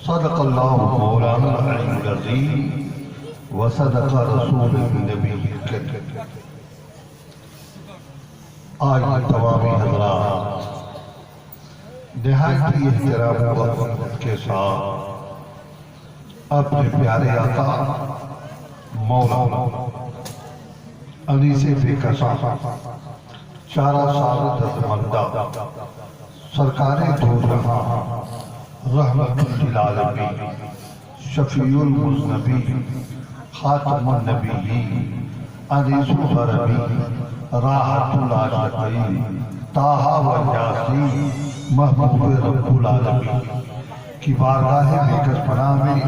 सदक़ल्लाहु मौलाना अल अज़ीम व सदक़ रसूलुन नबी। आज तमाम हज़रात निहायत एहतराम व अदब के साथ अपने प्यारे आका मौला अली से बेकसा चारा सारत मर्दा सरकारे दो जहां रहमतुल आलमीन शफीउल मुज़नबी खातमुन नबिय्यीन अनीसुल ग़रबी राहतुल आशिक़ीन ताहा व यासीन महबूब रब्बुल आलमीन की बारगाह बेकस पनाह में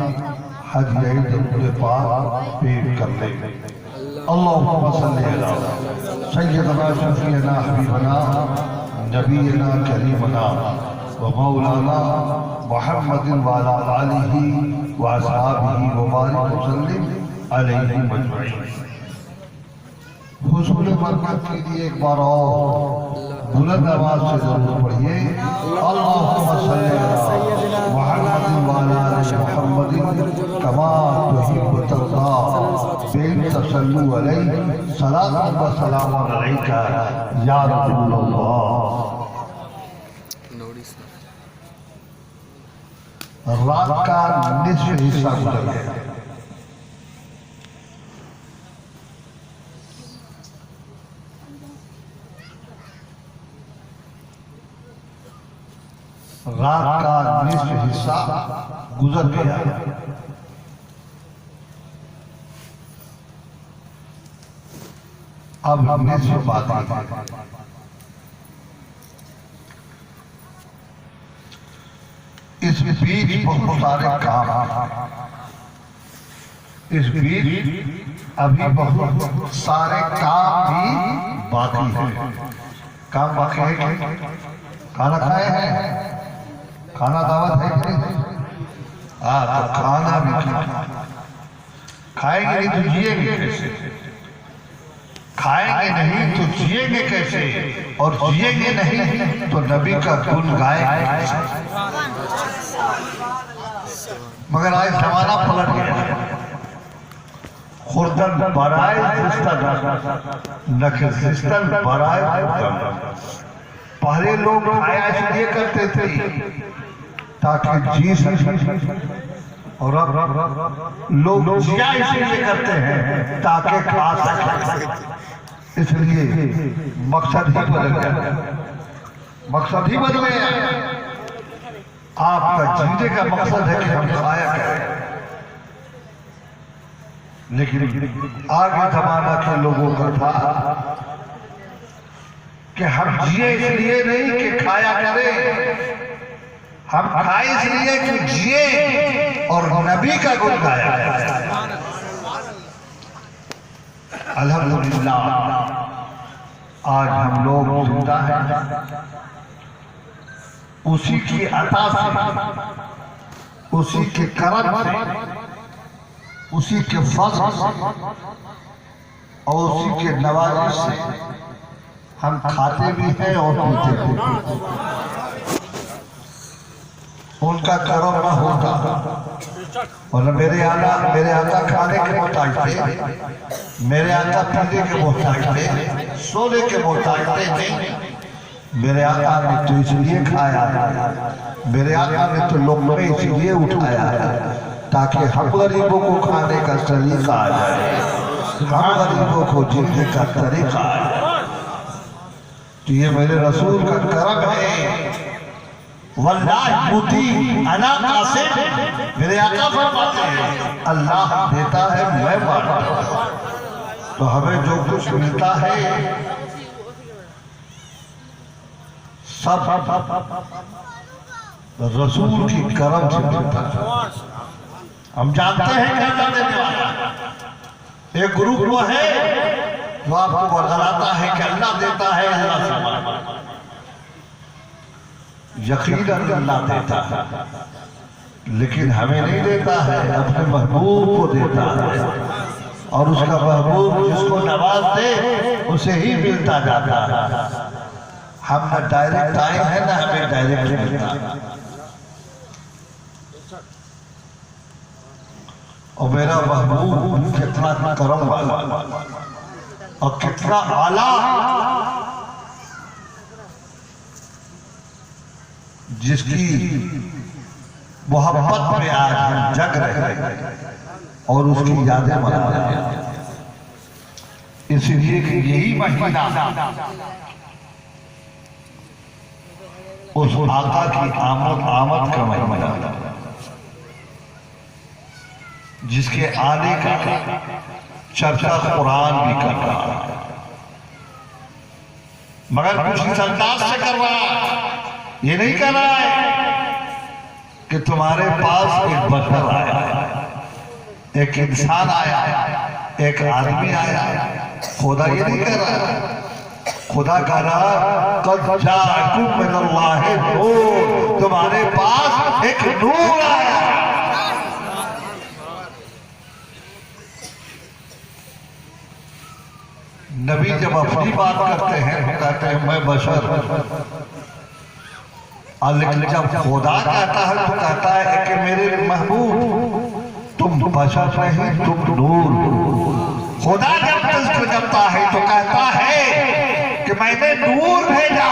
हदिया दरूद पाक पेश कर ले। अल्लाहुम्मा सल्लि अला सय्यदना शफीअना हबीबना नबीना करीमना व मौलाना मुहम्मदिन व अला आलिहि व अस्हाबिहि व बारिक वसल्लिम अलैहि अजमईन। हुसूल बरकत के लिए एक बार और बुलंद आवाज से जरूर पढ़िए अल्लाहुम्मा सल्लि अला मुहम्मदिन व अला आलि मुहम्मदिन कमा तुहिब्बु व तर्दा बिन तसल्लु अलैहि सलातु व सलामुन अलैका या रसूलल्लाह। रात का निस्फ हिस्सा गुजर गया। रात का निस्फ हिस्सा गुजर गया। अब निस्फ बाकी है। इस बीच बहुत सारे काम, इस बीच अभी बहुत सारे काम भी बाकी है। काम बाकी है कि खाना खाए हैं, खाना दावत है कि नहीं? हाँ, तो खाना भी खाएंगे नहीं तो जिएंगे कैसे? खाएंगे नहीं तो जिएंगे कैसे? और जिएंगे नहीं तो नबी का गुण गाएंगे कैसे? मगर आज जमाना पलट गया। खुर्दन बराए नखिस्तन बराए खुर्दन। पहले लोग खाया इसलिए करते थे ताकि जी सके, और अब लोग जिया इसलिए करते हैं ताकि खा सके। इसलिए मकसद ही बदल गया, मकसद ही बदल गया। आपका जीने का मकसद है कि हम खाया करें, लेकिन आगे जमाना के लोगों का था कि हम जिए इसलिए नहीं कि खाया करें, हम खाए इसलिए कि जिए और नबी का गुण गाया जाए। अल्हम्दुलिल्लाह आज हम लोग जिंदा हैं उसी की अता से, उसी के करम से, उसी के फज़ल से और उसी के नवाज़िश से हम खाते भी हैं और पीते भी हैं। उनका करम न होता और मेरे आका खाने के मोहताज थे, मेरे आका पीने के मोहताज थे, सोने के मोहताज थे। मेरे आका ने तो इसलिए खाया, मेरे आका ने तो लोगों में इसलिए उठाया ताकि हम गरीबों को खाने का तरीका आ जाए, हम गरीबों को जीने का तरीका आ जाए। तो ये मेरे रसूल का करम है। वल्लाह मुती अना कासिम, मेरे आका फरमाते हैं अल्लाह देता है मैं बांटता हूं। तो हमें जो कुछ मिलता है सब रसूल की करम से मिलता है। हम जानते हैं क्या देने वाला, एक ग्रुप वो है जो आपको बतलाता है कि अल्लाह देता है, अल्लाह से मांगो। यकीनन अल्लाह देता है, लेकिन हमें नहीं देता है, अपने महबूब को देता है, और उसका महबूब जिसको नवाज दे उसे ही मिलता जाता है। हम न डायरेक्ट आए हैं ना हमें डायरेक्ट मिलता। और मेरा महबूब कितना करम वाला और कितना आला, जिसकी मोहब्बत में आज हम जग रहे हैं और उसकी यादें मना रहे हैं। इसलिए कि यही महीना उस आका की आमद का महीना, जिसके आने का चर्चा कुरान भी कर रहा है, मगर कुछ इस अंदाज से कर रहा है। ये नहीं कर रहा है कि तुम्हारे पास एक बशर आया, एक इंसान आया, एक आदमी आया। खुदा ये नहीं कर रहा, खुदा कह रहा कद जाअकुम मिनल्लाहि नूर, तुम्हारे पास एक नूर आया। नबी जब अपनी बात करते हैं तो कहते हैं मैं बशर, लेकिन जब खुदा कहता है तो कहता है कि मेरे महबूब तुम बशर नहीं, तुम नूर। खुदा जब तज़किर करता है तो कहता है कि मैंने नूर भेजा।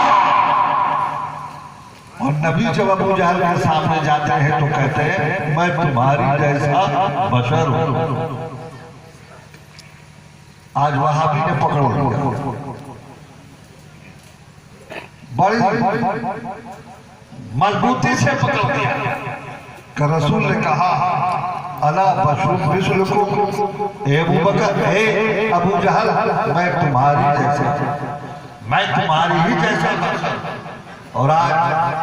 और नबी जब अबू जहल के सामने जाते हैं तो कहते हैं मैं तुम्हारी जैसा बशर हूं। आज वहाबी ने पकड़ लिया, बड़ी मजबूती से पकड़ दिया कि रसूल ने कहा अला बशरुम मिसलुकुम, ए अबू बकर, ए अबू जहल, मैं तुम्हारी ही जैसा बशर। और आज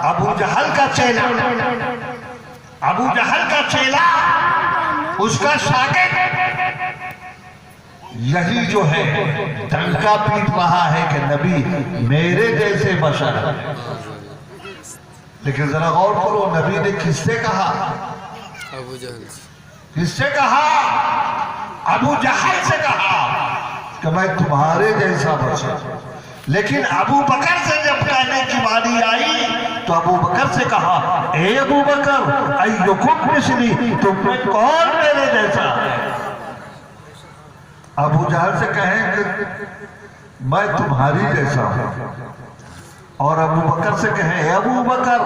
अबू जहल का चेला, उसका शागिर्द यही जो है डंका पीट रहा है कि नबी मेरे जैसे बशर है। लेकिन जरा गौर करो, नबी ने किससे कहा? अबू जहल। किससे कहा? अबू जहल से कहा कि मैं तुम्हारे जैसा बशर। लेकिन अबू बकर से जब कहने की बारी आई तो अबू बकर से कहा ए अबू बकर अय्युकुम मिस्ली, तुम में कौन मेरे जैसा है? अबू जहल से कहें कि मैं तुम्हारी जैसा हूं, और अबू बकर से कहें अबू बकर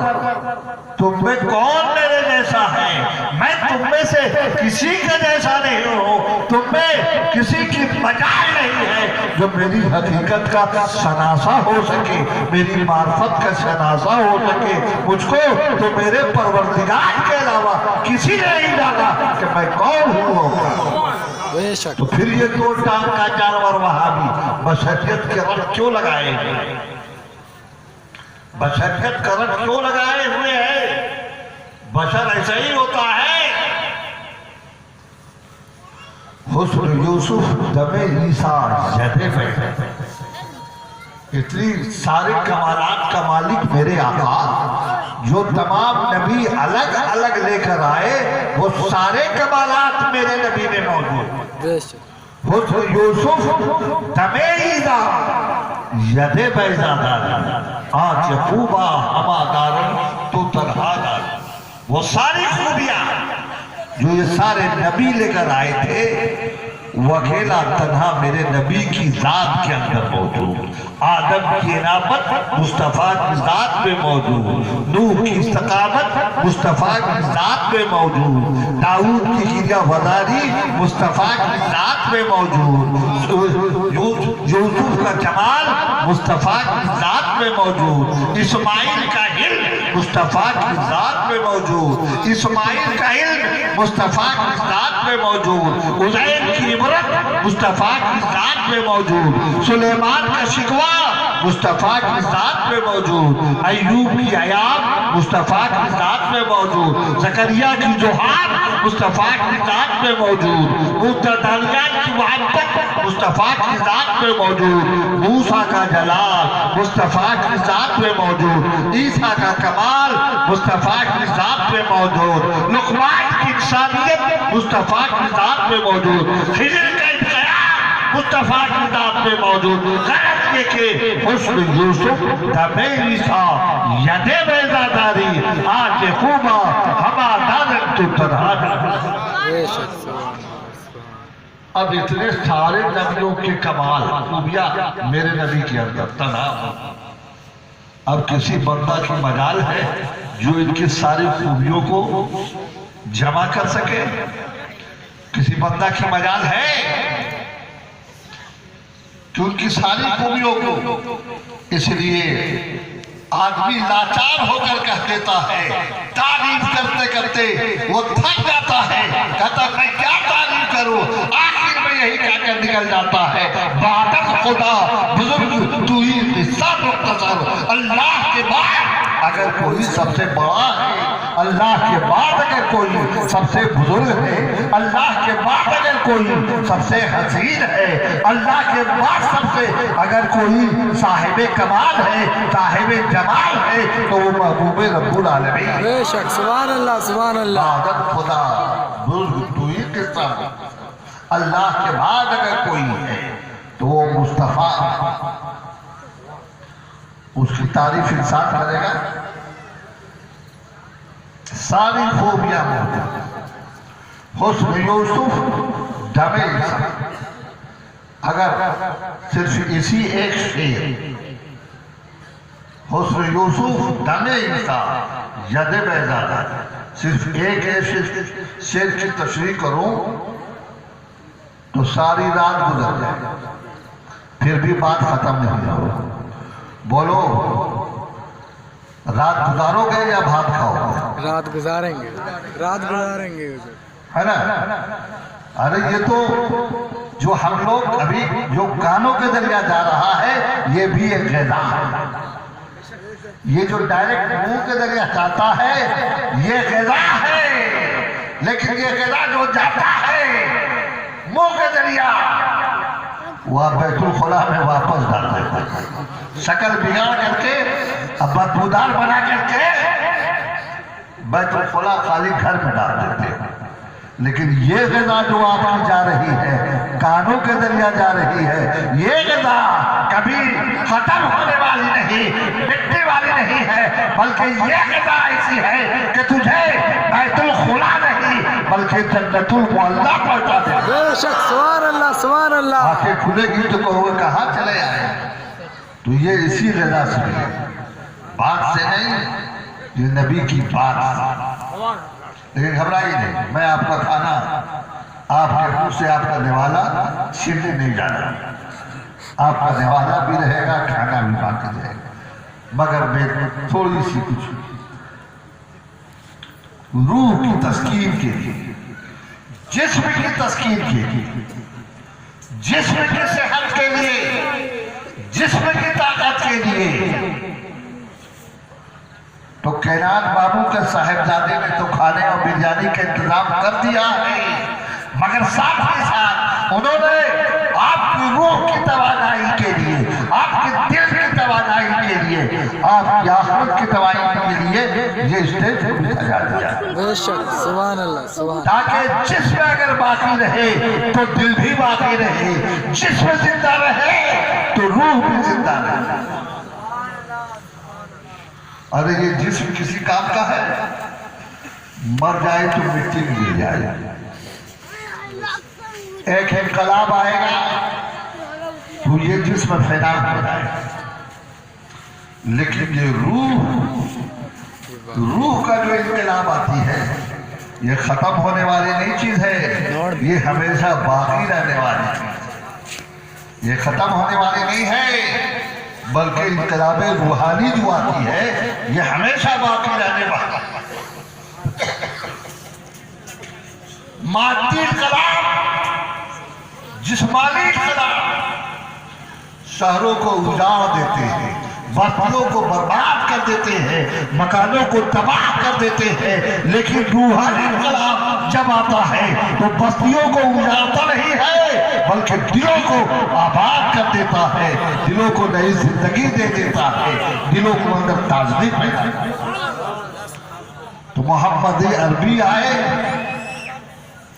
तुम में कौन मेरे जैसा है? मैं तुम में से किसी का जैसा नहीं हूं, तुम में किसी की मजाल नहीं है जो मेरी हकीकत का शनासा हो सके, मेरी मार्फत का शनासा हो सके। मुझको तो मेरे परवरदिगार के अलावा किसी ने नहीं जाना कि मैं कौन हूं। तो फिर ये दो टांग का जानवर वहाबी बशरियत के रंग क्यों लगाए? बशरियत का रंग क्यों लगाए हुए हैं? बशर ऐसा ही होता है। हुस्न यूसुफ दमे ईसा जदे में, इतनी सारे कमालात का मालिक मेरे आका, जो तमाम नबी अलग अलग लेकर आए वो सारे कमालात मेरे नबी में मौजूद। हुस्न यूसुफ दमे ईसा यदे बैजादार, आज खूबा हमादारन तो तनहादार। वो सारी खूबियां जो ये सारे नबी लेकर आए थे वो अकेला तन्हा मेरे नबी की जात के अंदर मौजूद। आदम की इनामत मुस्तफा की जात में मौजूद, नूह की इस्तकामत मुस्तफा की जात में मौजूद, दाऊद की गिरिया वदारी मुस्तफा की जात में मौजूद, यूसुफ का जमाल मुस्तफा की जात में मौजूद, इस्माइल का इल्म मुस्तफा की जात में मौजूद, इस्माइल का इल्म मुस्तफा की जात में मौजूद, उज़ैर की इबरत मुस्तफा की जात में मौजूद, सुलेमान का शिकवा मुस्तफ़ा की ज़ात में मौजूद, अय्यूब की हयात मुस्तफ़ा की ज़ात में मौजूद, ज़करिया की जोहार मुस्तफ़ा की ज़ात में मौजूद, मूसा दानियाल की मोहब्बत मुस्तफ़ा की ज़ात में मौजूद, मूसा का जलाल मुस्तफ़ा की ज़ात में मौजूद, ईसा का कमाल मुस्तफ़ा की ज़ात में मौजूद, लुक़मान की इंसानियत मुस्तफ़ा की ज़ात में मौजूद, खिज़र का इख्तियार मुस्तफ़ा की ज़ात में मौजूद। गरज ये के हुस्न यूसुफ दमे ईसा यदे बेज़ादारी आज खूबा हमा दानत तू तन्हा। बेशक सुभान अल्लाह। अब इतने सारे नबियों के कमाल खूबियां मेरे नबी के अंदर तन्हा। अब किसी बंदा की मजाल है जो इनकी सारी खूबियों को जमा कर सके? किसी बंदा की मजाल है कि उनकी सारी खूबियों को? इसलिए आदमी लाचार होकर कह देता है, तारीफ करते करते वो थक जाता है, कहता मैं क्या तारीफ करूं, आखिर में यही कहकर निकल जाता है, बादल खुदा बुजुर्ग तू ही किस्सा मुख्तसर, अल्लाह के बाद अगर कोई सबसे बड़ा है, अल्लाह के बाद अगर कोई सबसे बुजुर्ग है, अल्लाह के बाद अगर कोई सबसे हसीन है, अल्लाह के बाद सबसे अगर कोई साहिबे कमाल है, साहिबे जमाल है, तो वो महबूबे रब्बुल आलमीन। बेशक सुभान अल्लाह सुभान अल्लाह। बादल खुदा बुजुर्ग तू ही किस्सा, अल्लाह के बाद अगर कोई है तो वो मुस्तफ़ा। उसकी तारीफ इंसान करेगा? सारी खूबियां मौजूद, हुस्न यूसुफ दमे ईसा। अगर सिर्फ इसी एक शेर हुस्न यूसुफ दमे ईसा यदे बेज़ादा, सिर्फ एक ऐसे शेर की तशरीह करूं तो सारी रात गुजर जाए, फिर भी बात खत्म नहीं हो। बोलो, रात गुजारोगे या भात खाओगे? रात गुजारेंगे, रात गुजारेंगे है ना? अरे ये तो जो हम लोग अभी जो कानों के जरिया जा रहा है ये भी एक ग़िज़ा है। ये जो डायरेक्ट मुंह के जरिया जाता है ये ग़िज़ा है, लेकिन ये ग़िज़ा जो जाता है मुंह के जरिया वह बैतुल खुला में वापस डाल देता है, शक्ल बिगाड़ करके अब बदबूदार बना करके बैतुल खुला खाली घर में डाल देते हैं। लेकिन ये ग़िज़ा जो आपकी जा रही है, कानों के जरिया जा रही है, ये ग़िज़ा कभी खत्म होने वाली नहीं, मिटने वाली नहीं है, बल्कि ये ग़िज़ा ऐसी है कि तुझे बैतुल खुला नहीं बल्कि जन्नतुल मुअल्ला पहुंचा दे। बेशक सुभान अल्लाह सुभान अल्लाह। आंखें खुलेगी तो कहोगे कहाँ चले आए? तो ये इसी ग़िज़ा से है, बात से नहीं, ये नबी की बात। लेकिन घबराइए नहीं, मैं आपका खाना आपके मुंह से आपका निवाला छीनने नहीं जा रहा। आपका निवाला भी रहेगा, खाना भी बाकी रहेगा, मगर मैं थोड़ी सी कुछ रूह की तस्कीन के लिए, जिस्म की तस्कीन के लिए, जिस्म की सेहत के लिए, जिस्म की ताकत के लिए, तो कैनात बाबू के साहिबजादे ने तो खाने और बिरयानी का इंतजाम कर दिया है, मगर साथ ही साथ उन्होंने आपकी रूह की तवानाई के लिए, आपके दिल की तवानाई के लिए, आपकी आखिरत की तवानाई के लिए ये स्टेज सजा दिया, बेशक सुभान अल्लाह सुभान। ताकि जिस्म अगर बाकी रहे तो दिल भी बाकी रहे, जिस्म जिंदा रहे तो रूह भी जिंदा रहे। अरे ये जिस्म किसी काम का है? मर जाए तो मिट्टी में गिर जाए। एक इनकलाब आएगा तो ये जिस्म फैला हो जाएगा, लेकिन ये रूह का जो इनकलाब आती है ये खत्म होने वाली नहीं चीज है, ये हमेशा बाकी रहने वाली चीज, ये खत्म होने वाली नहीं है, बल्कि इनकलाब रूहानी जो आती है ये हमेशा बाकी रहने वाला। मादी इनकलाब, जिस्मानी इनकलाब शहरों को उजाड़ देते हैं, बस्तियों को बर्बाद कर देते हैं, मकानों को तबाह कर देते हैं। लेकिन रूहानी इनकलाब जब आता है तो बस्तियों को उजाड़ता नहीं है बल्कि दिलों को आबाद कर देता है, दिलों को नई जिंदगी दे देता है, दिलों को अंदर ताजगी पैदा करता है। तो मोहम्मद अरबी आए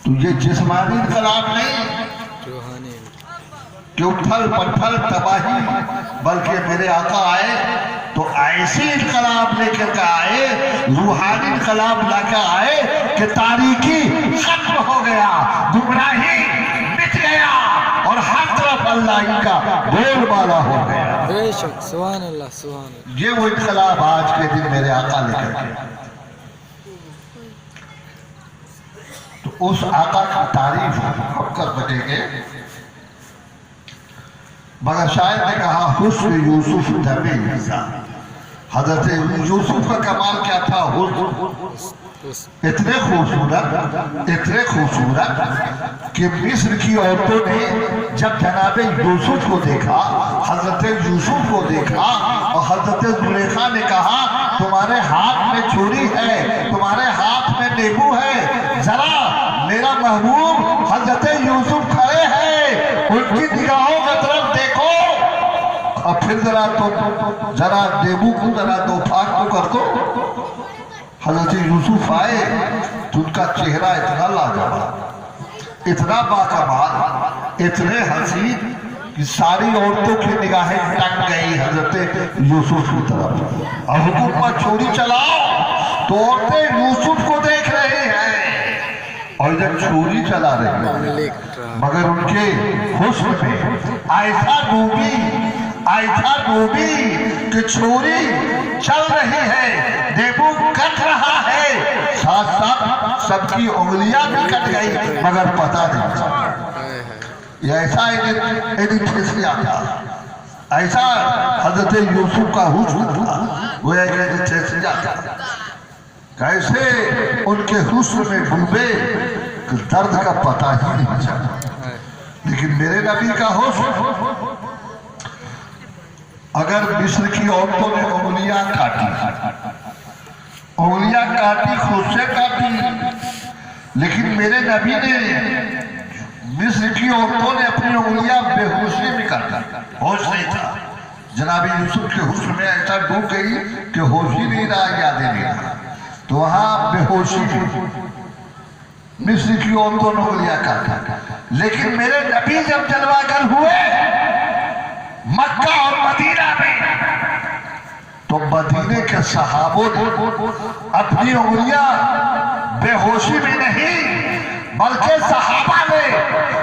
तो ये जिस्मानी इनकलाब नहीं रूहानी कि उथल पत्थल तबाही, बल्कि मेरे आका आए तो ऐसी इनकलाब लेकर के आए, रूहानी इनकलाब लाकर आए कि तारीकी खत्म हो गया, गुमराही मिट गया और हर तरफ अल्लाह का बोलबाला हो गया। बेशक सुभान अल्लाह सुभान अल्लाह। ये वो इनकलाब आज के दिन मेरे आका लेकर के, तो उस आका की तारीफ हम कर सकेंगे। मगर शायद ने कहा हुस्न यूसुफ दमे हजरत यूसुफ का कमाल क्या था, इतने खूबसूरत कि मिस्र की औरतों ने जब जनाब यूसुफ को देखा, हजरत यूसुफ को देखा और हजरत जुलेखा ने कहा तुम्हारे हाथ में छुरी है, तुम्हारे हाथ में नींबू है, जरा मेरा महबूब हजरत यूसुफ खड़े हैं, उनकी निगाहों की तरफ देखो और फिर जरा नींबू को जरा दो फाक तो कर दो। हजरत यूसुफ आए तो उनका चेहरा इतना लाजवाब, इतना बाकमाल, इतने हसीन कि सारी औरतों की निगाहें टक गई हजरत यूसुफ की तरफ। और हुकूमत छोरी चलाओ तो औरतें यूसुफ को देख रही हैं और इधर छुरी चला रही है, मगर उनके हुस्न में ऐसा डूबी कि छुरी चल रही है, नींबू कट रहा है, साथ साथ सबकी उंगलियां भी कट गई मगर पता नहीं चला। ऐसा एडिफिसिया था, ऐसा हजरत यूसुफ का हुस्न था, वो एडिफिसिया था। कैसे उनके हुस्न में डूबे कि दर्द का पता ही नहीं चला। लेकिन मेरे नबी का हुस्न, अगर मिस्र की औरतों ने उंगलियां काटी, खुद से काटी, लेकिन मेरे नबी ने, मिस्र की औरतों ने अपनी उंगलियां बेहोशी में काटी, होश नहीं था। जनाब यूसुफ के हुस्न में ऐसा डूब गई कि होश ही नहीं रहा, यादें नहीं रहा, तो वहां बेहोशी में मिस्र की औरतों ने उंगलियां काटी। लेकिन मेरे नबी जब जलवागर हुए मक्का और मदीना में, तो मदीने के सहाबों ने अपनी उंगलियां बेहोशी में नहीं बल्कि सहाबा ने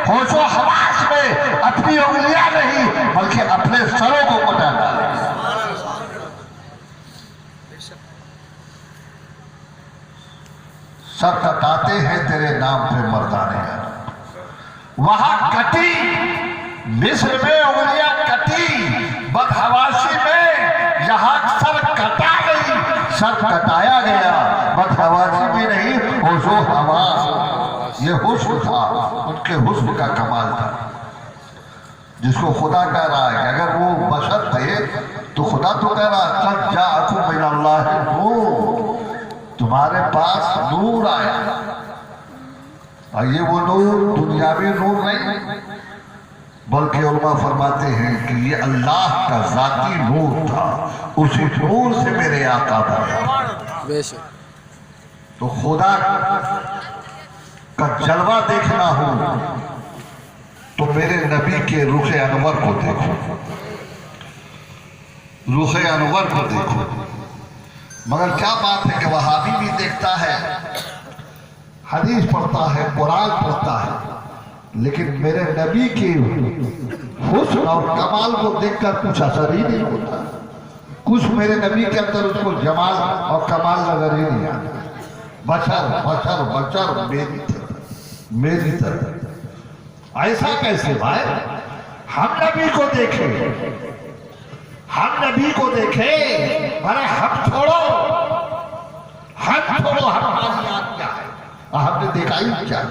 होशो हवास में अपनी उंगलियां नहीं बल्कि अपने सरों को कटा डाला। सब कटाते हैं तेरे नाम पे मर्दाने, वहां कटी, मिस्र में उंगलियां कटी, बदहवासी में यहाँ सर कटा गई, सर कटाया गया, बदहवासी में नहीं, होशो हवास। ये हुस्न था, उनके हुस्न का कमाल था, जिसको खुदा कह रहा है कि अगर वो बशर थे तो खुदा तो कह रहा है कद जाअकुम मिनल्लाहि नूर, तुम्हारे पास नूर आया। और ये वो नूर दुनियावी नूर नहीं, बल्कि उलमा फरमाते हैं कि ये अल्लाह का जाती नूर था, उसी नूर से मेरे आका बने। तो खुदा का जलवा देखना हो तो मेरे नबी के रुखे अनवर को देखो, रुखे अनवर को देखो। मगर क्या बात है कि वहाबी भी देखता है, हदीस पढ़ता है, कुरान पढ़ता है, लेकिन मेरे नबी के हुस्न और कमाल को देखकर कुछ असर ही नहीं होता, कुछ मेरे नबी के अंदर उसको जमाल और कमाल नजर ही नहीं आता। बशर बशर बशर मेरी तरह। ऐसा कैसे भाई? हम नबी को देखे, हम नबी को देखे, अरे हम छोड़ो, हमारी याद क्या है, हमने देखा ही क्या।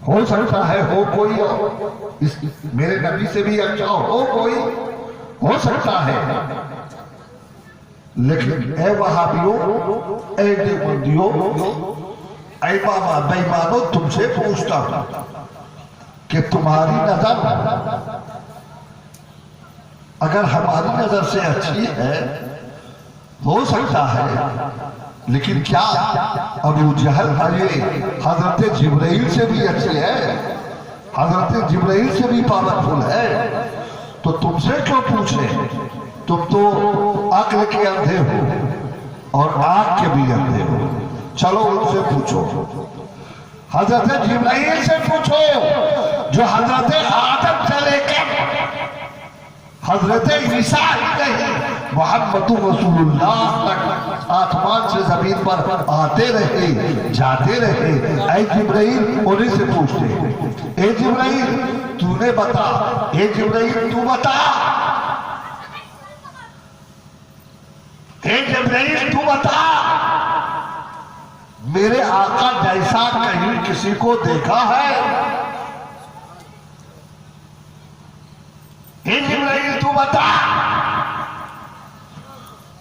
हो सकता है हो कोई और इस मेरे नबी से भी अच्छा हो कोई, हो सकता है। लेकिन ए वहाबियों, ए देवबंदियों, ए बाबा बेईमानो, तुमसे पूछता हूं कि तुम्हारी नजर अगर हमारी नजर से अच्छी है, हो सकता है, लेकिन क्या अबू जहल ये हजरत जिब्राइल से भी अच्छी है, हजरत जिब्राइल से भी पावरफुल है, तो तुमसे क्यों पूछे? तुम तो अक्ल के अंधे हो और आंख के भी अंधे हो। चलो उनसे पूछो, हजरत जिब्राइल से पूछो जो हजरत आदम से लेकर हजरत ईसा मोहम्मद रसूलुल्लाह तक आसमान से जमीन पर आते रहे जाते रहे। ऐ जिब्राइल उन्हीं से पूछते, ए जिब्राइल तूने बता, ए जिब्राइल तू बता, ए जिब्राइल तू बता, मेरे आका जैसा कहीं किसी को देखा है? जिब्राइल तू बता,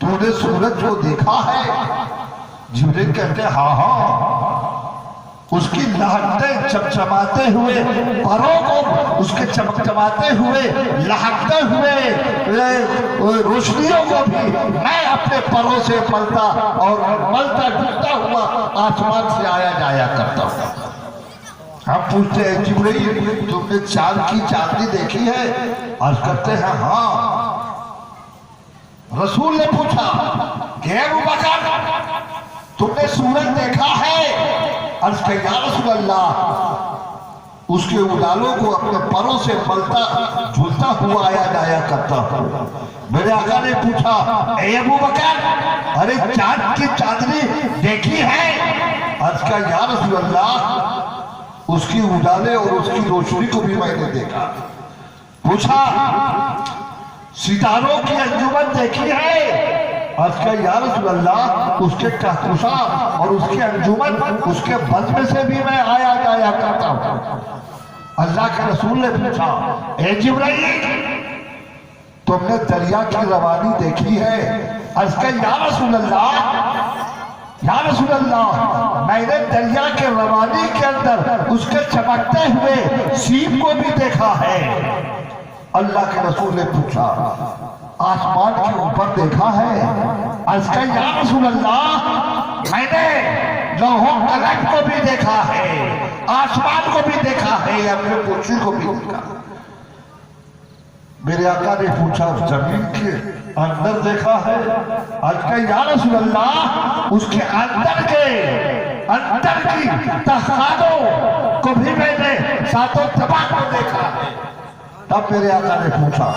तूने सूरज को देखा है? जिब्राइल कहते हाँ हाँ, उसकी लहकते चमचमाते हुए परों को, उसके चमचमाते हुए लहकते हुए रोशनियों को भी मैं अपने परों से पलता और मलता डूबता हुआ आसमान से आया जाया करता हूँ। हम पूछते हैं जिब्राइल तुमने चांद की चांदनी देखी है? अर्ज करते हैं हाँ। रसूल ने पूछा कि अबू बकर तुमने सूरज देखा है? अर्ज किया या रसूल अल्लाह, उसके उजालों को अपने परों से मलता झूलता हुआ आया जाया करता हूँ। मेरे आका ने पूछा ए अबू बकर, अरे चांद की चांदनी देखी है? अर्ज किया या रसूल अल्लाह, उसकी उजाले और उसकी रोशनी को भी मैंने देखा। पूछा सितारों की अंजुमन देखी है? अर्ज किया या रसूल अल्लाह, उसके कहकशां और उसके अंजुमन, उसके बज़्म से भी मैं आया जाया करता हूं। अल्लाह के रसूल ने पूछा ए जिब्राइल तुमने दरिया की रवानी देखी है? अर्ज किया या रसूल अल्लाह, या रसूल अल्लाह, मैंने दरिया के रवानी के अंदर उसके चमकते हुए सीप को भी देखा है। अल्लाह के रसूल ने पूछा आसमान के ऊपर देखा है? अर्ज किया या रसूल अल्लाह, मैंने लौह कलम को भी देखा है, आसमान को भी देखा है, अपने कुर्सी को भी देखा। मेरे आका ने पूछा जमीन के अंदर देखा है? आज का या रसूल अल्लाह, उसके अंदर की तहखानों को भी मैंने सातों तबाह को देखा है। तब मेरे आका ने पूछा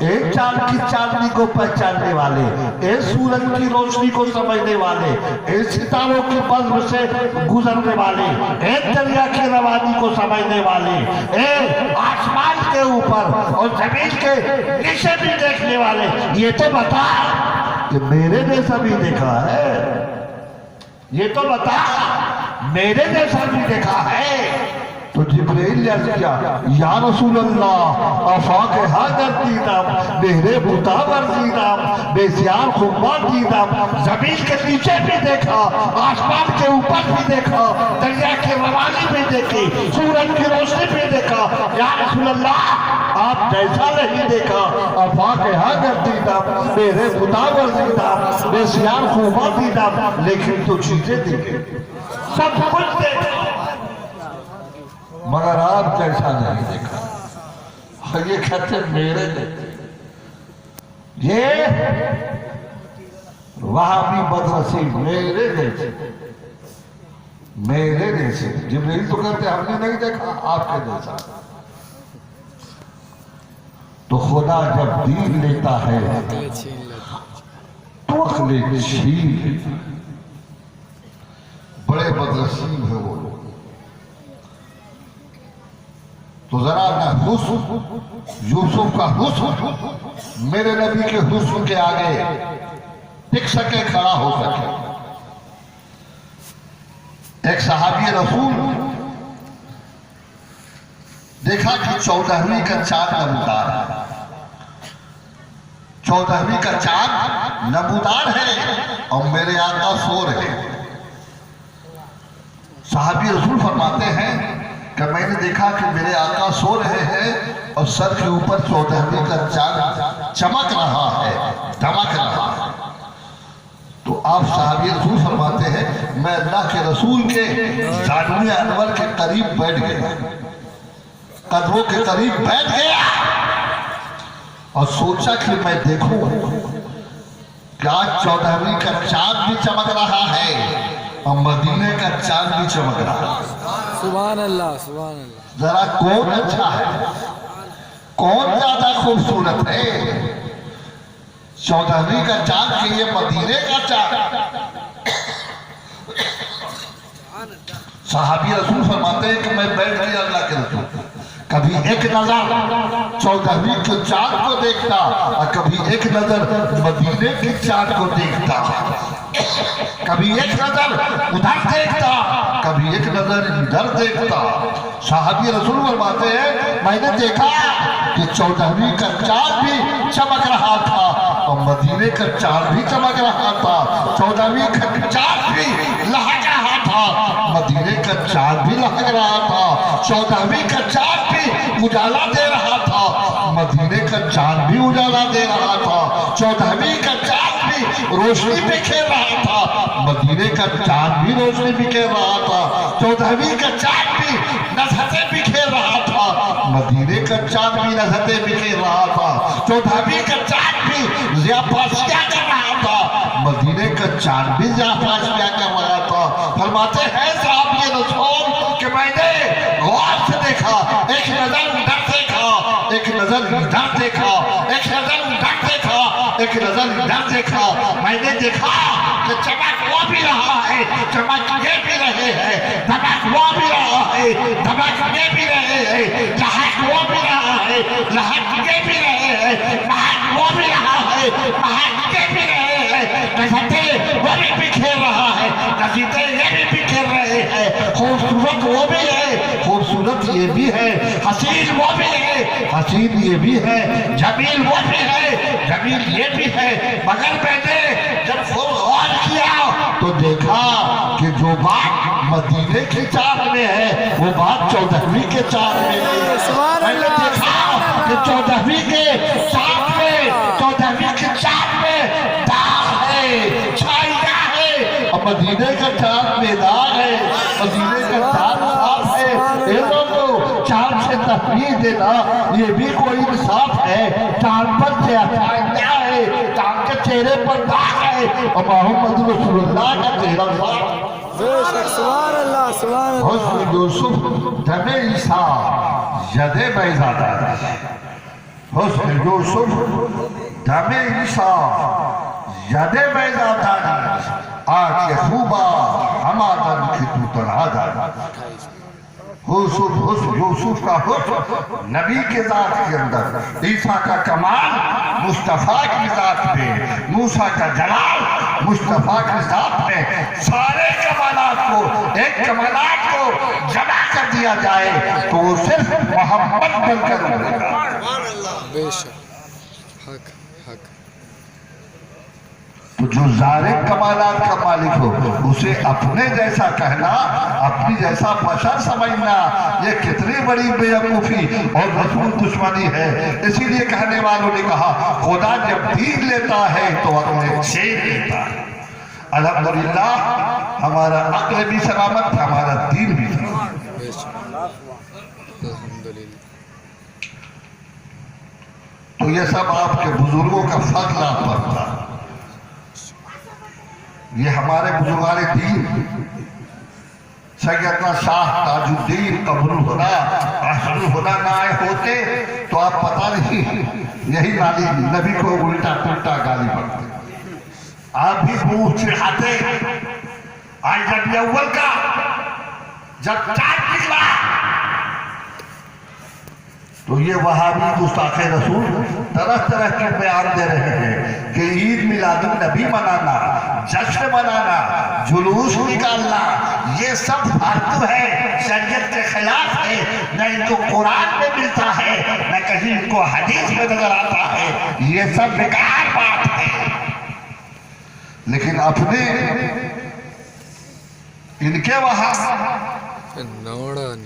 एक चांद की चांदनी को पहचानने वाले, एक सूरज की रोशनी को समझने वाले, एक सितारों के बज़्म से गुजरने वाले, एक दरिया की रवानी को समझने वाले, एक आसमान के ऊपर और जमीन के नीचे भी देखने वाले, ये तो बता कि मेरे जैसा भी देखा है? ये तो बता मेरे जैसा भी देखा है? तो जिब्राइल ने अर्ज किया या रसूल अल्लाह, आफाक हादर दीदाम, मेरे मुताबर दीदाम, बेसियार खुबार दीदाम, जमीन के नीचे भी देखा, आसमान के ऊपर भी देखा, दरिया की रवानी भी देखी, सूरज की रोशनी भी देखा। या रसूल अल्लाह, आप जैसा नहीं देखा, आफाक हादर दीदाम, मेरे मुताबर दीदाम, बेसियार खुबार दीदाम, लेकिन तो चीजें देखी, सब कुछ देखा, मगर आप जैसा नहीं देखा। ये कहते मेरे देखते, ये वहाबी बदरसी मेरे जैसे, मेरे जैसे। जिब्राइल तो कहते हमने नहीं देखा आपके जैसा। तो खुदा जब दीन लेता है तो अकले छीन, बड़े बदनसीब है वो लोग। तो जरा ना हुस्न, यूसुफ का हुस्न मेरे नबी के हुस्न के आगे टिक सके, खड़ा हो सके। एक सहाबी रसूल देखा कि 14वीं का चांद नमूदार है, 14वीं का चांद नमूदार है और मेरे आका सो रहे। साहबी रसूल फरमाते हैं कि मैंने देखा कि मेरे आका सो रहे हैं और सर के ऊपर 14वीं का चांद चमक रहा है, दमक रहा है। तो आप साहबी रसूल फरमाते हैं मैं अल्लाह के रसूल के जानुए अनवर के करीब बैठ गया, कदमों के करीब बैठ गया और सोचा कि मैं देखूं कि आज 14वीं का चांद भी चमक रहा है और मदीने का चांद भी चमक रहा है। सुभान अल्लाह, सुभान अल्लाह। जरा कौन अच्छा है, कौन ज्यादा खूबसूरत है, 14वीं का चांद के ये मदीने का चांद। साहबी रसूल फरमाते हैं कि मैं बैठ गया अल्लाह के रसूल, कभी एक नजर 14वीं के चांद को देखता और कभी एक नजर मदीने के चांद को देखता, कभी एक नजर उधर देखता, कभी एक नजर इधर देखता। साहबी रसूल फरमाते हैं मैंने देखा कि 14वीं का चांद भी चमक रहा था और मदीने का चांद भी चमक रहा था, 14वीं का चांद भी लहक रहा था, मदीने का चांद भी लहक रहा था, 14वीं का चांद भी उजाला दे रहा था, मदीने का चांद भी उजाला दे रहा था, 14वीं का चांद भी रोशनी बिखेर रहा था, मदीने का चांद भी रोशनी बिखेर रहा था, 14वीं का चांद भी नज़रें बिखेर रहा था, मदीने का चांद भी नज़रें बिखेर रहा था, 14वीं का चांद भी ज़ियाफ़ाशियाँ कर रहा था, मदीने का चांद भी ज़ियाफ़ाशियाँ कर रहा था। फरमाते हैं साहब ये रसूल कि मैंने गौर से देखा, एक नजर उधर देखा, एक नजर इधर देखा, एक नजर उधर देखा, एक नजर इधर देखा। मैंने देखा कि चमक वो भी रहा है, चमक ये भी रहे हैं, धमक वो भी रहा है, धमक ये भी रहे हैं, लहक वो भी रहा है, लहक ये भी रहे हैं, महक वो भी रहा है, महक ये भी रहे हैं, नज़रें वो भी बिखेर रहा है, नज़रें ये भी बिखेर रहे हैं, खूबसूरत वो भी है, खूबसूरत ये भी है, हसीन वो भी है, हसीन ये भी है, जमील वो भी है, जमील ये भी है। मगर मैंने जब खूब गौर किया तो देखा कि जो बात मदीने के चांद में है वो बात 14वीं के चांद में नहीं है। मैंने देखा कि 14वीं के चांद में, 14वीं के चांद में दाग है, छाया है और मदीने का चांद में दाग है, मदीने का चांद साफ है। ये लोगों चांद से तस्वीर देना ये भी कोई इंसाफ है, चांद पर छाया है, चांद के चेहरे पर दाग है और मोहम्मद रसूलुल्लाह का चेहरा सुभान अल्लाह, सुभान अल्लाह। हुस्न यूसुफ दमे ईसा यदे बैज़ादा, हुस्न यूसुफ दमे ईसा यदे बैज़ादा, आज ये खूबा हमादन की तू तनादा। यूसुफ का हुस्न नबी के जात के अंदर, ईसा का कमाल मुस्तफ़ा की जात में, मूसा का जलाल मुस्तफ़ा की जात में, सारे कमालात को, एक कमालात को जमा कर दिया जाए तो वो सिर्फ मोहम्मद बनकर उभरेगा। बेशक, हक हक। तो जो ज़ारे कमालात का मालिक हो उसे अपने जैसा कहना, अपनी जैसा बशर समझना, ये कितनी बड़ी बेवकूफ़ी और रसूल दुश्मनी है। इसीलिए कहने वालों ने कहा खुदा जब दीन लेता है तो अपने शेर लेता है। अल्हम्दुलिल्लाह हमारा अक्ल भी सलामत, हमारा दीन भी सलामत। तो ये सब आपके बुजुर्गों का फजल आप पर था। ये हमारे बुजुर्गान दीन सैयदना शाह ताजुद्दीन कबरुल हुदा अहसनुल हुदा ना आए होते तो आप पता नहीं यही गाली नबी को उल्टा पुल्टा गाली पड़ते, आप भी मुंह चिढ़ाते। आज रबी अव्वल का जब चांद निकला तो ये वहाबी गुस्ताखे रसूल तरह तरह के बयान दे रहे हैं कि ईद मिलादुन नबी मनाना, जश्न मनाना, जुलूस निकालना ये सब फालतू है, शरीयत के खिलाफ है। न इनको कुरान में मिलता है, न कहीं इनको हदीस में नजर आता है। ये सब बेकार बात है। लेकिन अपने इनके वहां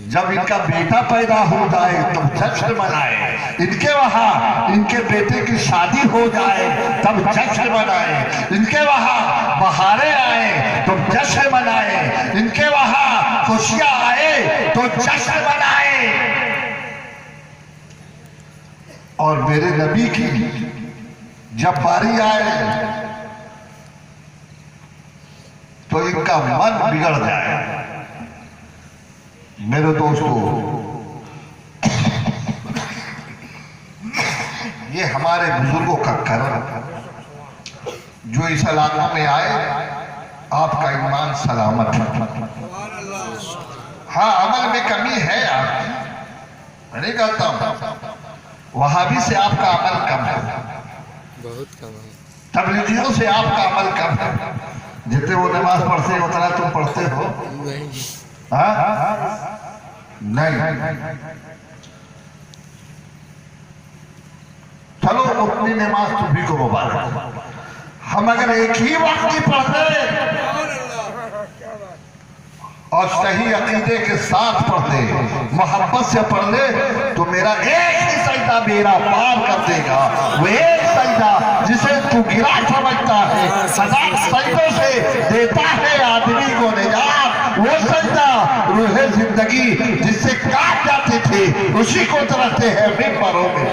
जब इनका बेटा पैदा हो जाए तब जश्न मनाए, इनके वहां इनके बेटे की शादी हो जाए तब जश्न मनाए, इनके वहां बहारें आए तो जश्न मनाए, इनके वहां खुशियां आए तो जश्न मनाए। और मेरे नबी की जब बारी आए तो इनका मन बिगड़ जाए। मेरे दोस्तों, ये हमारे बुजुर्गों का कर्म जो इस इलाके में आए, आपका ईमान सलामत है। हाँ, अमल में कमी है, आप मैं नहीं कहता हूं, वहाबी से आपका अमल कम है, बहुत कम है, तबलीगियों से आपका अमल कम है। जितने वो नमाज पढ़ते हैं उतना तुम पढ़ते हो नहीं? नहीं। चलो उतनी नमाज तुम्ही को मुबारक। हम अगर एक ही वक्त की पढ़ते और सही अकीदे के साथ पढ़ते, मोहब्बत से पढ़ते, तो मेरा एक ही सजदा मेरा पार कर देगा। वो एक सजदा जिसे तू गिरा समझता है, सदा सजदों से देता है आदमी को निजात। वो सजदा रूहे जिंदगी जिससे काट जाते थे, उसी को तरसते हैं मिंबरों में।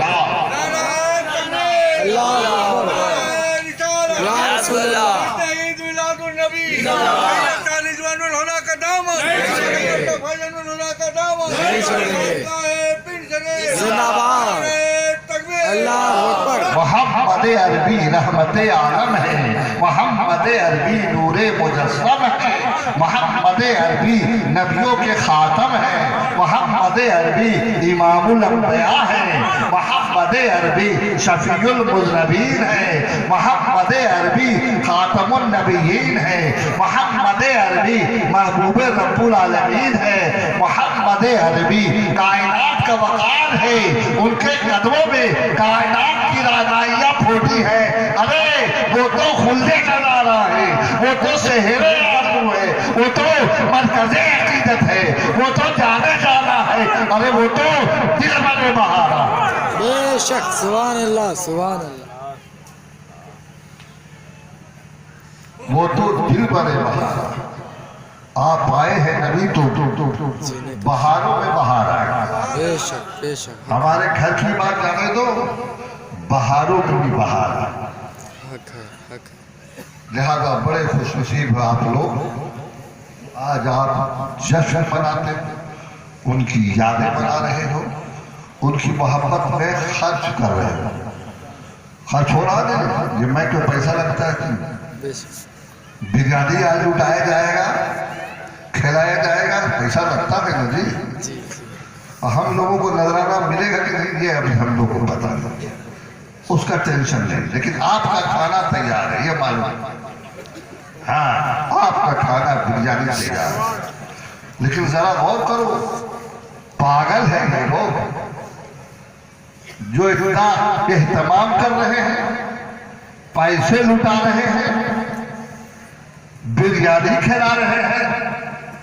मोहम्मद अरबी रहमत आलम है, मोहम्मद अरबी नूरे मुजस्सम है, मोहम्मद अरबी नबियों के खातम है, मोहम्मद अरबी इमामुल अंबिया है, मोहम्मद अरबी शफीउल मुज़नबीन है, मोहम्मद अरबी खातमुन नबिय्यीन है, मोहम्मद अरबी महबूब रब्बुल आलमीन है, मोहम्मद अरबी कायनात का वकार है। उनके कदमों में कायनात की रानाइयां फूटी है। अरे वो तो खुल्दे का नारा है, वो तो शहरे आलू है, वो तो मरकज़े अकीदत है, वो तो जाने जाना है। अरे वो तो दिल बने बहारा। बेशक, सुभान अल्लाह, सुभान अल्लाह। वो तो दिल बने बहारा। आप आए हैं नबी तो बहारों में बहार आए। बेशक, बेशक। हमारे घर की बात जाने दो, बहारों में भी बहार है। हक है, हक है। लिहाजा बड़े खुशनसीब आप लोग, आज आप जश्न मनाते हो, उनकी यादें मना रहे हो, उनकी मोहब्बत में खर्च कर रहे हो। खर्च हो रहा है, ये मैं क्यों पैसा लगता है? बिरयानी आज उठाया जाएगा, खिलाया जाएगा, पैसा लगता है ना जी। हम लोगों को नजराना मिलेगा कि नहीं, ये अभी हम लोगों को पता नहीं, उसका टेंशन नहीं। लेकिन आपका खाना तैयार है, ये मालूम। हाँ, आपका खाना बिरयानी तैयार है। लेकिन जरा गौर करो, पागल है ये लोग जो इतना एहतमाम कर रहे हैं, पैसे लुटा रहे हैं, बिरयानी खिला रहे हैं।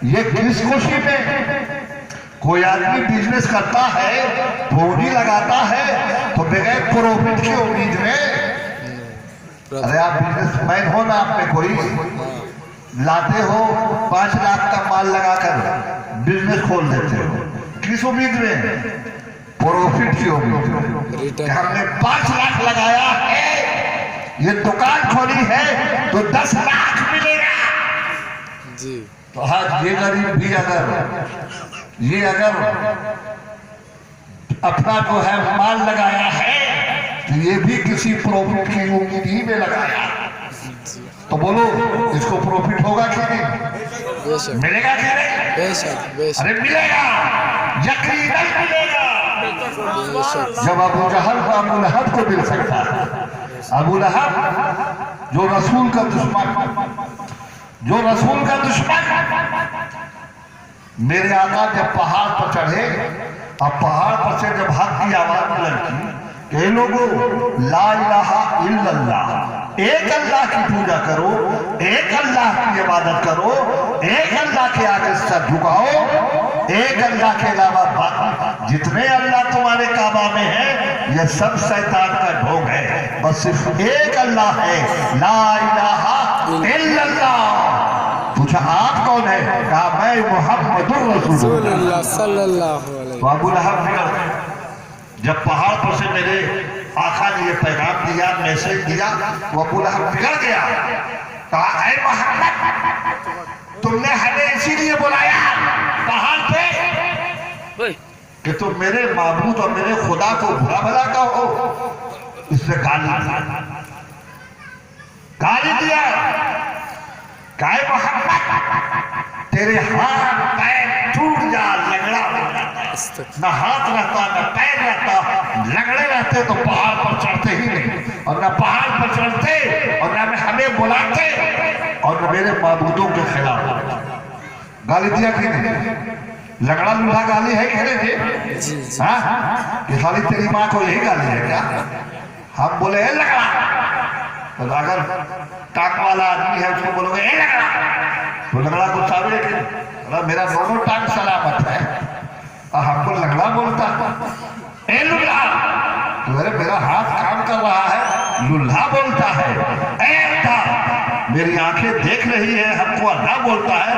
ये किस खुशी में? कोई आदमी बिजनेस करता है, पूंजी लगाता है, तो बगैर प्रॉफिट की उम्मीद में। अरे आप बिजनेसमैन हो ना, आप में कोई लाते हो 5 लाख का माल लगाकर बिजनेस खोल देते हो, किस उम्मीद में? प्रॉफिट की उम्मीद में। हमने 5 लाख लगाया है, ये दुकान खोली है तो 10 लाख मिलेगा जी। तो आज ये गरीब भी अगर अपना जो है माल लगाया है, तो ये भी किसी प्रॉफिट की उम्मीद ही में लगाया। तो बोलो, इसको प्रॉफिट होगा कि नहीं? मिलेगा कि नहीं? बेशक। अरे मिलेगा, यकीनन मिलेगा। जब अबू जहल को अबू लहब को मिल सकता है, अबू लहब जो रसूल का दुश्मन, मेरे आका जब पहाड़ पर चढ़े अब पहाड़ पर से जब हक की आवाज लगी कि लोगों ला इलाहा इल्लल्लाह, एक अल्लाह की पूजा करो, एक अल्लाह की इबादत करो, एक अल्लाह के आगे सर झुकाओ, एक अल्लाह के अलावा बाकी जितने अल्लाह तुम्हारे काबा में है ये सब शैतान का ढोंग है, बस सिर्फ एक अल्लाह है, ला इलाहा इल्लल्लाह। पूछा आप कौन है? कहा मैं मुहम्मदुर रसूलुल्लाह सल्लल्लाहु अलैहि। तो अबू लहब बिगड़, जब पहाड़ पर से मेरे आका ने ये पैगाम दिया, मैसेज दिया, वो अबू लहब बिगड़ गया। कहा ऐ मोहम्मद, तुमने हमें इसीलिए बुलाया पहाड़ पे कि तुम मेरे माबूद और मेरे खुदा को बुरा भला कहो। इससे गाली दिया। कहा मोहम्मद, तेरे हाथ पैर टूट जा, लंगड़ा न हाथ रहता न पैर रहता, लंगड़े रहते तो पहाड़ पर चढ़ते ही नहीं, और न पहाड़ पर चढ़ते और न हमें बुलाते और न मेरे माबूदों के खिलाफ। गाली दिया कि नहीं? लंगड़ा लूल्हा गाली है कह रहे थे हाँ कि खाली तेरी माँ को यही गाली है क्या? हम बोले है लंगड़ा, तो अगर टाक वाला आदमी है उसको बोलोगे ए लंगड़ा, तो लंगड़ा गुस्सा भी लेकिन मेरा दोनों टांग सलामत है और हमको लंगड़ा बोलता ए लुल्हा, तो अरे मेरा हाथ काम कर रहा है, लुल्हा बोलता है। मेरी आंखें देख रही है, हमको अल्लाह बोलता है,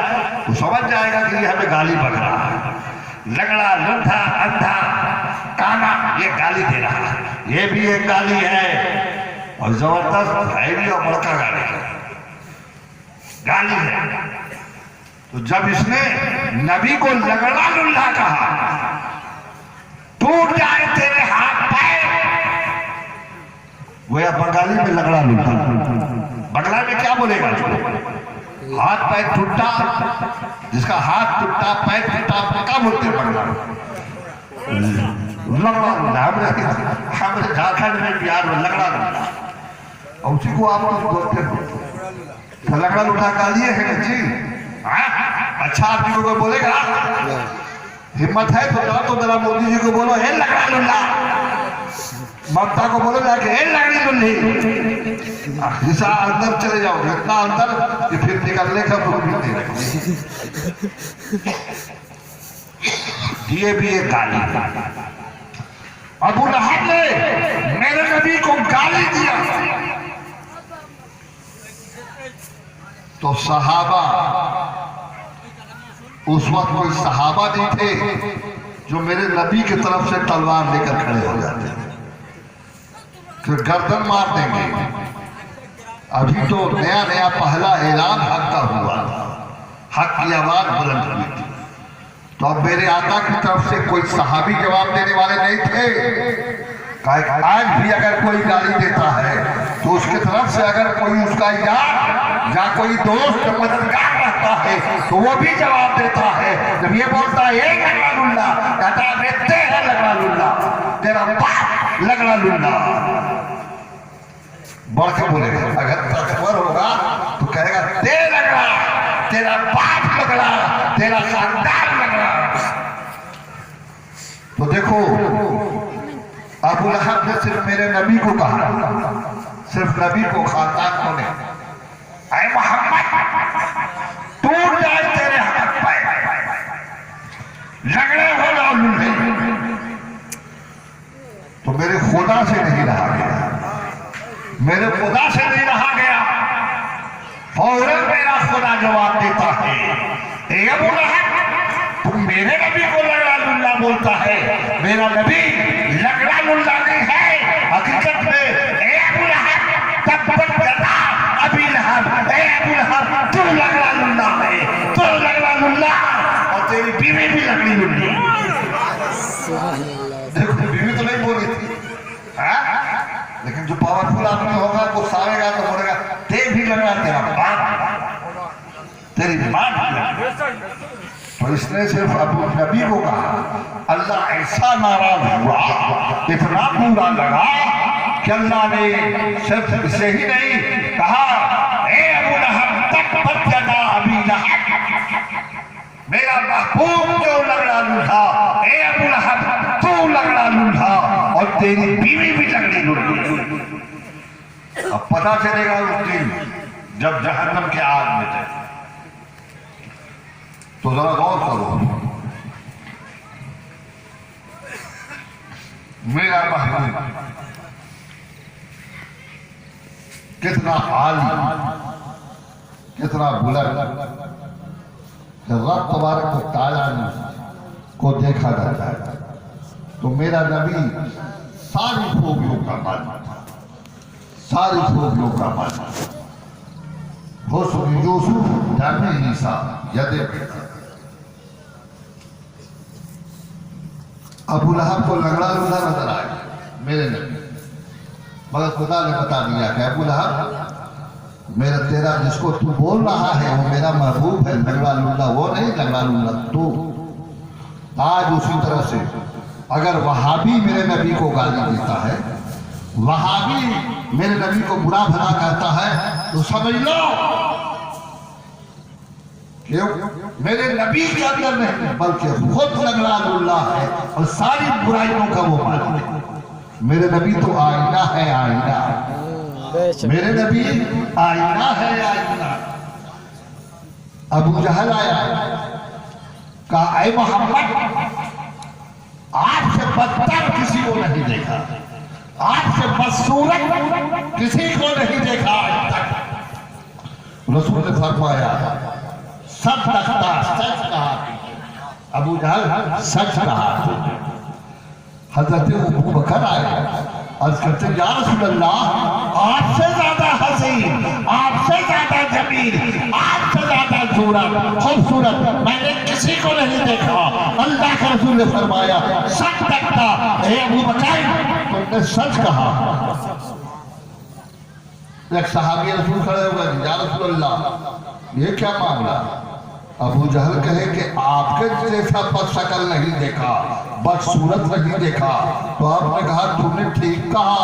तो समझ जाएगा कि ये हमें गाली बक रहा है। लंगड़ा, लुल्हा, अंधा, काना, ये गाली दे रहा है, ये भी एक गाली है और जबरदस्त है भी और बड़का गाली है। तो जब इसने नबी को लंगड़ा लुल्हा कहा, टूट जाए तेरे हाथ पैर, वो या बंगाली में लंगड़ा लुल्हा, बंगला में क्या बोलेगा? हाथ पैर टूटा, जिसका हाथ टूटा पैर टूटा क्या बोलते हैं बंगला में? लंगड़ा लुल्हा। हमारे झारखंड में बिहार में लंगड़ा लुल्हा, और उसी को आप लोग बोलते हो लंगड़ा लुल्हा गाली है जी। अच्छा आदमी को बोलेगा, हिम्मत है तो जरा मोदी जी को बोलो हे लंगड़ा लुल्हा, ममता को बोलो जाके हे लंगड़ी लुल्ही। जैसा अंदर चले जाओ, इतना अंदर कि फिर निकलने का दिए भी एक गाली। अबू लहब ने मेरे नबी को गाली दिया तो सहाबा, उस वक्त कोई सहाबा नहीं थे जो मेरे नबी की तरफ से तलवार लेकर खड़े हो जाते थे, फिर गर्दन मार देंगे। अभी तो नया नया पहला ऐलान हक का हुआ, हक की आवाज बुलंद हुई थी, तो अब मेरे आका की तरफ से कोई सहाबी जवाब देने वाले नहीं थे। आज भी अगर कोई गाली देता है तो उसकी तरफ से अगर कोई उसका यार या कोई दोस्त मददगार रहता है तो वो भी जवाब देता है। जब ये बोलता है लंगड़ा लुल्ला, कहता है लंगड़ा लुल्ला, तेरा बाप लंगड़ा लुल्ला, बढ़ के बोलेगा। अगर ताकतवर होगा तो कहेगा ते लंगड़ा, तेरा बाप लंगड़ा, तेरा खानदान लंगड़ा। तो देखो अबू लहब ने सिर्फ मेरे नबी को कहा, सिर्फ नबी को, खानदान को नहीं। ऐ मोहम्मद, टूट जाए तेरे हाथ पैर, लंगड़े हो जाओ लुल्हे। तो मेरे खुदा से नहीं रहा गया, मेरे खुदा से नहीं रहा गया। फौरन मेरा खुदा जवाब देता है, ए अबू लहब, तुम मेरे नबी को लंगड़ा लुल्ला बोलता है, मेरा नबी लंगड़ा लुल्ला नहीं है। हकीकत में ए अबू लहब, तब्बत यदा अबी लहब, ए अबू लहब, तू लंगड़ा लुल्ला है, तू लंगड़ा लुल्ला, और तेरी बीवी भी लंगड़ी लुल्ली। देखो बीवी तो नहीं बोली थी, लेकिन जो पावरफुल आदमी होगा वो सावेगा तो बोलेगा ते भी लंगड़ा, तेरा बाप, तेरी मां भी। तो इसने सिर्फ अबू नबी को कहा। अल्लाह ऐसा नाराज हुआ, इतना बुरा लगा कि अल्लाह ने सिर्फ इसे ही नहीं कहा, ए अबू लहब, तब्बत यदा अबी लहब, मेरा महबूब जो लंगड़ा लुल्हा, ए अबू लहब, तेरी बीवी भी तगड़ी होगी। अब पता चलेगा उस दिन जब जहन्नम के आग में जाए। तो जरा गौर करो, मेरा महबूब कितना आली, कितना बुलंद, रब तबारक व तआला को देखा जाता है। तो मेरा नबी सारी खूबियों का मालिक, सारी खूबियों का मालिक। हुस्न यूसुफ जामे ईसा यदे बेटा। अबू लहब को लंगड़ा लूला नजर आया मेरे नबी, मगर खुदा ने बता दिया कि अबू लहब मेरा तेरा जिसको तू बोल रहा है वो मेरा महबूब है, लंगड़ा लूला वो नहीं, लंगड़ा लूला तू। आज उसी तरह से अगर वहाबी मेरे नबी को गाली देता है, वहाबी मेरे नबी को बुरा भला कहता है, तो समझ लो क्यों मेरे नबी के अंदर नहीं बल्कि खुद लंगड़ा लूला है और सारी बुराइयों का वो मालिक है। मेरे नबी तो आईना है, आईना। मेरे नबी आईना है, आईना। अबू जहल आया, कहा ऐ मोहम्मद, आपसे बदतर किसी को नहीं देखा, आपसे बदसूरत किसी को नहीं देखा आज तक। रसूल ने फरमाया सब तख्ता सच कहा। अबू जहल सच कहा। हजरत अबू बकर आए, अर्ज करते या रसूल अल्लाह, आपसे ज्यादा हसीन, आपसे ज्यादा जमील, आपसे ज्यादा खूबसूरत मैंने किसी को नहीं देखा। अल्लाह के रसूल ने फरमाया सच तख्ता, हे अबू बकर तुमने सच कहा। एक सहाबी रसूल खड़े हो गए, या रसूल अल्लाह ये क्या मामला। अबू जहल कहे कि आपके जैसा बद शक्ल नहीं देखा, बदसूरत नहीं देखा। तो आपने कहा तुमने ठीक कहा।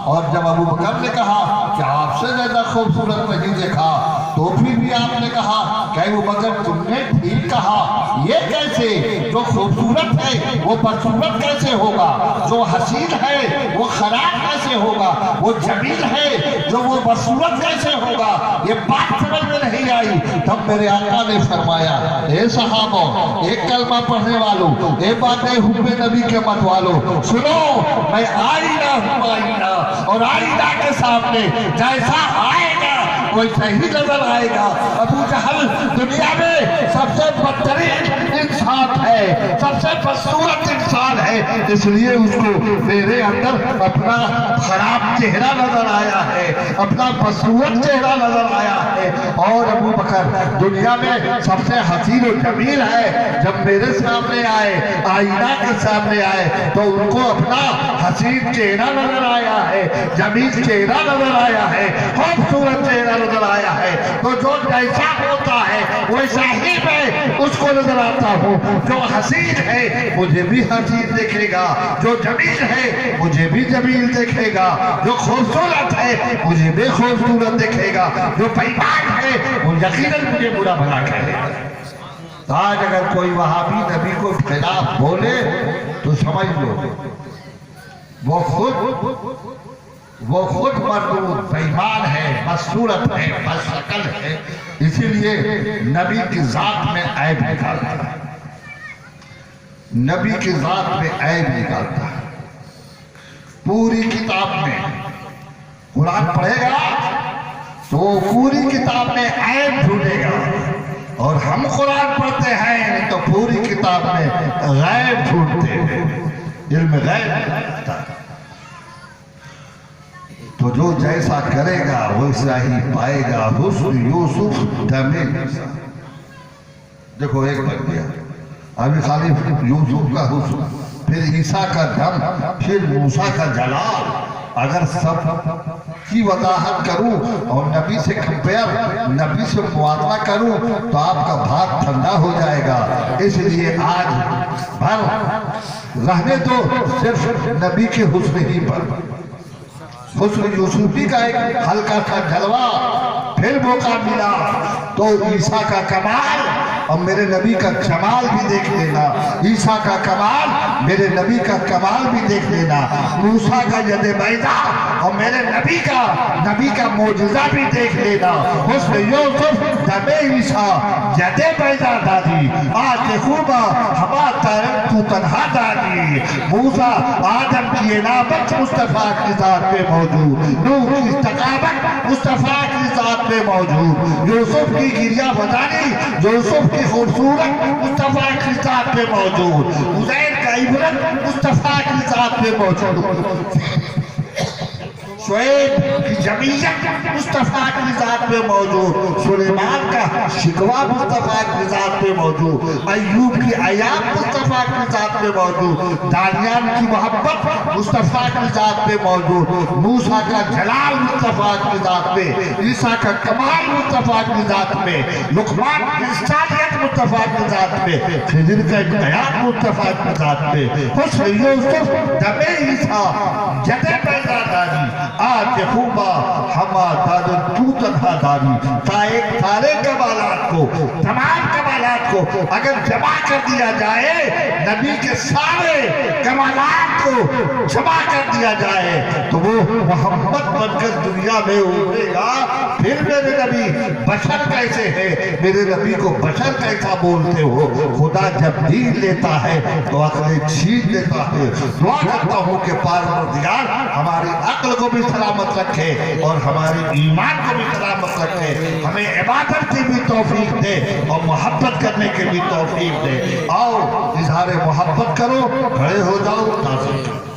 और जब अबू बकर ने कहा कि आपसे ज्यादा खूबसूरत नहीं देखा, तो फिर भी आपने कहा कि अबू बकर तुमने ठीक कहा। ये कैसे, जो खूबसूरत है वो बदसूरत कैसे होगा, जो हसीन है वो खराब कैसे होगा, वो जमील है जो वो बदसूरत कैसे होगा। ये बात समझ में नहीं आई। तब मेरे आका ने फरमाया ए सहाबो, एक कलमा पढ़ने वालों, एक बातें हुक्म नबी के मत वालों, सुनो मैं आईना हूँ, आईना। और आईना के सामने जैसा आएगा वैसा ही नजर आएगा। अबू जहल दुनिया में सबसे बदतरीन इंसान है, सबसे बदसूरत इंसान है, इसलिए उसको मेरे अंदर अपना खराब चेहरा नजर आया है, अपना बदसूरत चेहरा नजर आया है। और अबू बकर दुनिया में सबसे हसीन और जमील है। जब मेरे सामने आए, आईना के सामने आए, तो उनको अपना हसीन चेहरा नजर आया है, जमील चेहरा नजर आया है, खूबसूरत चेहरा नजर आया है। तो जो जैसा होता है वैसा ही मैं उसको नजर आता हूँ। जो हसीन है मुझे भी हसीन देखेगा, जो जमील है मुझे भी जमील देखेगा, जो खूबसूरत है मुझे भी खूबसूरत देखेगा, जो बेईमान है वो यकीनन मुझे बुरा भला कहेगा। आज अगर कोई वहाबी नबी को खिलाफ बोले तो समझ लो वो खुद मरदूद बेईमान है, बदसूरत है, बदशक्ल है। इसीलिए नबी की जात में ऐब निकालता है, नबी की जात में ऐब निकालता है। पूरी किताब में कुरान पढ़ेगा तो पूरी किताब में ऐब ढूंढेगा, और हम कुरान पढ़ते हैं तो पूरी किताब में गैब ढूंढते हैं, इल्म गैब होता है। तो जो जैसा करेगा वैसा ही पाएगा। हुस्न यूसुफ दमे ईसा। देखो एक बन गया, अभी खाली यूसुफ का हुस्न, फिर ईसा का दम, फिर मूसा का जलाल। अगर सब की वजाहत करूं और नबी से कंपेयर, नबी से मुआवजा करूं तो आपका भात ठंडा हो जाएगा। इसलिए आज भर रहने दो सिर्फ नबी के हुस्न ही पर। हुस्न यूसुफी का एक हल्का सा जलवा, फिर मौका मिला तो ईसा का कमाल, और मेरे नबी का कमाल भी देख लेना। ईसा का कमाल, मेरे नबी का कमाल भी देख लेना। मूसा का यद बैदा और मेरे नबी का मौजूदा भी देख लेना। हुस्न यूसुफ दमे ईसा यद बैदा दादी आज खूबा हमा तू तन्हा दादी। मूसा आदम की इनाबत मुस्तफा की जात पे मौजूद, नूह की इस्तकामत मुस्तफा की जात पे मौजूद, यूसुफ की गिरिया बदानी यूसुफ की खूबसूरत मुस्तफा की जात पे मौजूद, उज़ैर का इबरत मुस्तफा की जात पे मौजूद, शुएब की जमीयत मुस्तफा की जात पे मौजूद, सुलेमान का शिकवा मुस्तफा की जात पे मौजूद, अय्यूब की अयाब मुस्तफा की जात पे मौजूद, दानियान की मोहब्बत मुस्तफा की जात पे मौजूद, मूसा का जलाल मुस्तफा की जात पे, ईसा का कमाल मुस्तफा की जात पे, लुकमान की इंसानियत मुस्तफा की जात पे, खिज़र का बयान मुस्तफा की जात पे, हुस्न यूसुफ दमे ईसा यदे पैदा दादी आज खूबा हमा दादो तू तन्हा दादी। सारे कमालात को, तमाम कमालात को अगर जमा कर दिया जाए, नबी के सारे कमालात को जमा कर दिया जाए तो वो मोहम्मद बनकर दुनिया में उभरेगा। फिर मेरे नबी बशर कैसे है, मेरे नबी को बशर कैसा बोलते हो? खुदा जब दीन लेता है तो अकल छीन लेता है। दुआ करता हूँ कि पारवरदिगार हमारी अक्ल को भी सलामत रखे और हमारे ईमान को भी सलामत रखे, हमें इबादत की भी तौफीक दे और मोहब्बत करने की भी तौफीक दे। आओ इजहार मोहब्बत करो, खड़े हो जाओ, ताज़ीम करो।